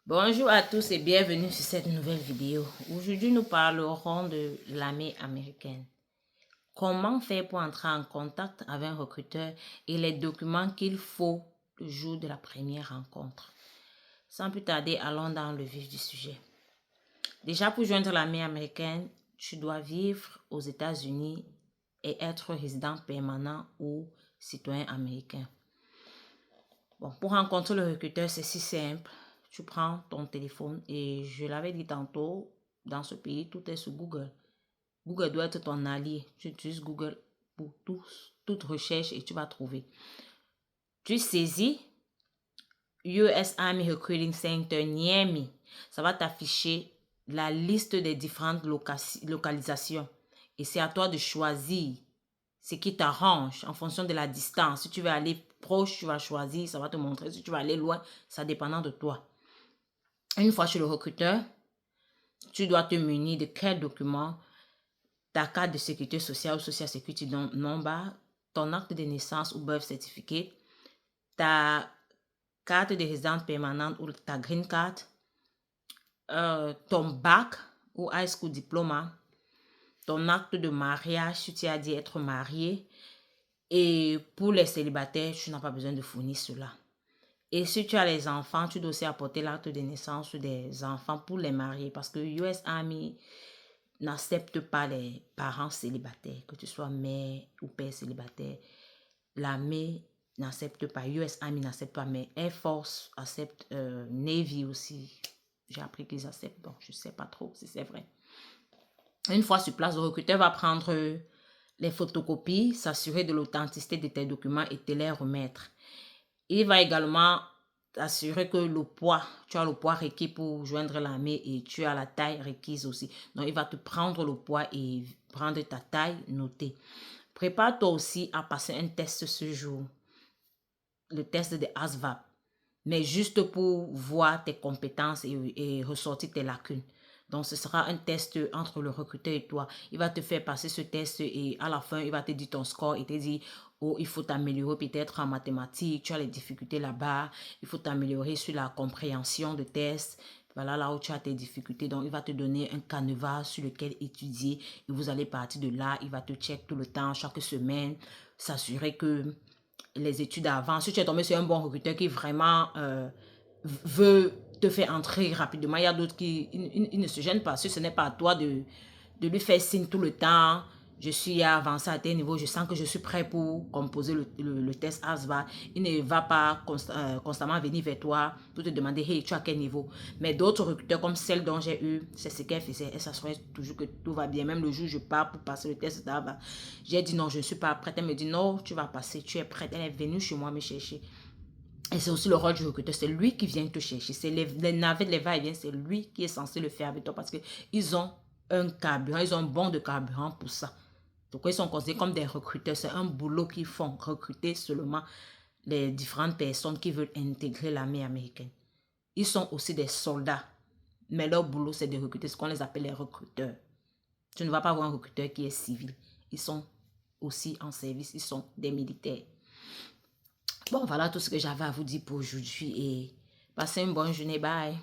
Bonjour à tous et bienvenue sur cette nouvelle vidéo. Aujourd'hui, nous parlerons de l'armée américaine. Comment faire pour entrer en contact avec un recruteur et les documents qu'il faut le jour de la première rencontre. Sans plus tarder, allons dans le vif du sujet. Déjà, pour joindre l'armée américaine, tu dois vivre aux États-Unis et être résident permanent ou citoyen américain. Bon, pour rencontrer le recruteur, c'est si simple. Tu prends ton téléphone et je l'avais dit tantôt, dans ce pays, tout est sur Google. Google doit être ton allié. Tu utilises Google pour toute recherche et tu vas trouver. Tu saisis US Army Recruiting Center Miami. Ça va t'afficher la liste des différentes localisations. Et c'est à toi de choisir ce qui t'arrange en fonction de la distance. Si tu veux aller proche, tu vas choisir, ça va te montrer. Si tu vas aller loin, ça dépendant de toi. Une fois chez le recruteur, tu dois te munir de quels documents? Ta carte de sécurité sociale ou social security number, ton acte de naissance ou birth certificate, ta carte de résidence permanente ou ta green card, ton bac ou high school diploma, ton acte de mariage si tu as dit être marié. Et pour les célibataires, tu n'as pas besoin de fournir cela. Et si tu as les enfants, tu dois aussi apporter l'acte de naissance des enfants pour les marier. Parce que US Army n'accepte pas les parents célibataires. Que tu sois mère ou père célibataire. L'armée n'accepte pas. US Army n'accepte pas. Mais Air Force accepte. Navy aussi. J'ai appris qu'ils acceptent. Bon, je ne sais pas trop si c'est vrai. Une fois sur place, le recruteur va prendre les photocopies, s'assurer de l'authenticité de tes documents et te les remettre. Il va également t'assurer que le poids, tu as le poids requis pour joindre l'armée et tu as la taille requise aussi. Donc, il va te prendre le poids et prendre ta taille notée. Prépare-toi aussi à passer un test ce jour, le test de ASVAB, mais juste pour voir tes compétences et ressortir tes lacunes. Donc, ce sera un test entre le recruteur et toi. Il va te faire passer ce test et à la fin, il va te dire ton score et te dire, oh, il faut t'améliorer peut-être en mathématiques, tu as les difficultés là-bas, il faut t'améliorer sur la compréhension de tests. Voilà là où tu as tes difficultés. Donc, il va te donner un canevas sur lequel étudier et vous allez partir de là. Il va te check tout le temps, chaque semaine, s'assurer que les études avant, si tu es tombé sur un bon recruteur qui vraiment veut te faire entrer rapidement, il y a d'autres qui il ne se gênent pas. Si ce n'est pas à toi de lui faire signe tout le temps, je suis avancé à tel niveau, je sens que je suis prêt pour composer le test ASVA. Il ne va pas constamment venir vers toi pour te demander, hey, tu as quel niveau? Mais d'autres recruteurs comme celle dont j'ai eu, c'est ce qu'elle faisait. Elle s'assurait toujours que tout va bien. Même le jour où je pars pour passer le test d'ASVA, j'ai dit non, je ne suis pas prête. Elle me dit non, tu vas passer, tu es prête. Elle est venue chez moi me chercher. Et c'est aussi le rôle du recruteur, c'est lui qui vient te chercher. C'est les navettes, les va-et-vient, c'est lui qui est censé le faire avec toi parce qu'ils ont un carburant, ils ont un bon de carburant pour ça. Donc, ils sont considérés comme des recruteurs. C'est un boulot qu'ils font, recruter seulement les différentes personnes qui veulent intégrer l'armée américaine. Ils sont aussi des soldats, mais leur boulot, c'est de recruter, ce qu'on les appelle les recruteurs. Tu ne vas pas voir un recruteur qui est civil. Ils sont aussi en service, ils sont des militaires. Bon, voilà tout ce que j'avais à vous dire pour aujourd'hui et passez une bonne journée. Bye.